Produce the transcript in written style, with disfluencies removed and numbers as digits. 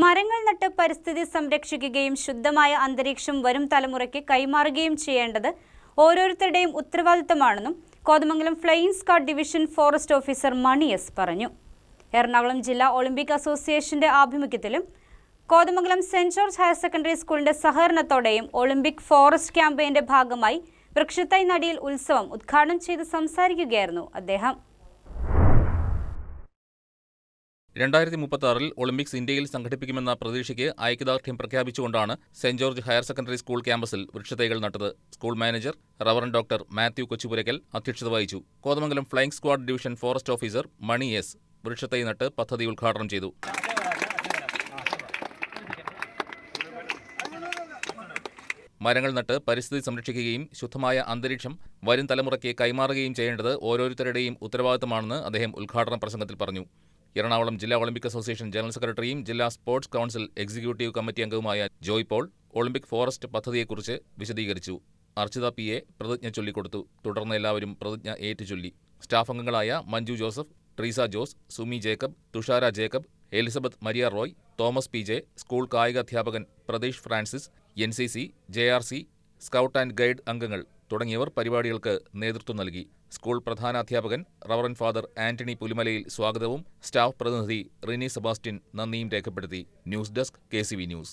മരങ്ങൾ നട്ട് പരിസ്ഥിതി സംരക്ഷിക്കുകയും ശുദ്ധമായ അന്തരീക്ഷം വരും തലമുറയ്ക്ക് കൈമാറുകയും ചെയ്യേണ്ടത് ഓരോരുത്തരുടെയും ഉത്തരവാദിത്തമാണെന്നും Kothamangalam flying squad division forest officer Mani S പറഞ്ഞു. എറണാകുളം ജില്ലാ ഒളിമ്പിക് അസോസിയേഷന്റെ ആഭിമുഖ്യത്തിലും Kothamangalam Saint George higher secondary സ്കൂളിന്റെ സഹകരണത്തോടെയും ഒളിമ്പിക് ഫോറസ്റ്റ് ക്യാമ്പയിന്റെ ഭാഗമായി വൃക്ഷത്തൈ നടീൽ ഉത്സവം ഉദ്ഘാടനം ചെയ്ത് സംസാരിക്കുകയായിരുന്നു അദ്ദേഹം. 2036 ഒളിമ്പിക്സ് ഇന്ത്യയിൽ സംഘടിപ്പിക്കുമെന്ന പ്രതീക്ഷയ്ക്ക് ഐക്യദാർഢ്യം പ്രഖ്യാപിച്ചുകൊണ്ടാണ് Saint George higher secondary school ക്യാമ്പസിൽ വൃക്ഷത്തൈകൾ നട്ടത്. School manager reverend doctor Mathew Kochupurackal അധ്യക്ഷത വഹിച്ചു. Kothamangalam flying squad division forest officer Mani S വൃക്ഷത്തൈ നട്ട് പദ്ധതി ഉദ്ഘാടനം ചെയ്തു. മരങ്ങൾ നട്ട് പരിസ്ഥിതി സംരക്ഷിക്കുകയും ശുദ്ധമായ അന്തരീക്ഷം വരും തലമുറയ്ക്ക് കൈമാറുകയും ചെയ്യേണ്ടത് ഓരോരുത്തരുടെയും ഉത്തരവാദിത്തമാണെന്ന് അദ്ദേഹം ഉദ്ഘാടന പ്രസംഗത്തിൽ പറഞ്ഞു. എറണാകുളം ജില്ലാ ഒളിമ്പിക് അസോസിയേഷൻ ജനറൽ സെക്രട്ടറിയും ജില്ലാ സ്പോർട്സ് കൗൺസിൽ എക്സിക്യൂട്ടീവ് കമ്മിറ്റി അംഗവുമായ ജോയ് പോൾ ഒളിമ്പിക് ഫോറസ്റ്റ് പദ്ധതിയെക്കുറിച്ച് വിശദീകരിച്ചു. അർച്ചിത പി.എ. പ്രതിജ്ഞ ചൊല്ലിക്കൊടുത്തു. തുടർന്ന് എല്ലാവരും പ്രതിജ്ഞ ഏറ്റുചൊല്ലി. സ്റ്റാഫ് അംഗങ്ങളായ Manju Joseph, Treesa Jose, Sumi Jacob, Thushara Jacob, Elizabeth Maria Roy, Thomas PJ, school കായിക അധ്യാപകൻ Pratheesh Francis, NCC, JRC, scout and guide അംഗങ്ങൾ തുടങ്ങിയവർ പരിപാടികൾക്ക് നേതൃത്വം നൽകി. സ്കൂൾ പ്രധാനാധ്യാപകൻ റവറന്റ് ഫാദർ ആന്റണി പുലിമലയിൽ സ്വാഗതവും സ്റ്റാഫ് പ്രതിനിധി റിനി സെബാസ്റ്റ്യൻ നന്ദിയും രേഖപ്പെടുത്തി. News desk KCV news.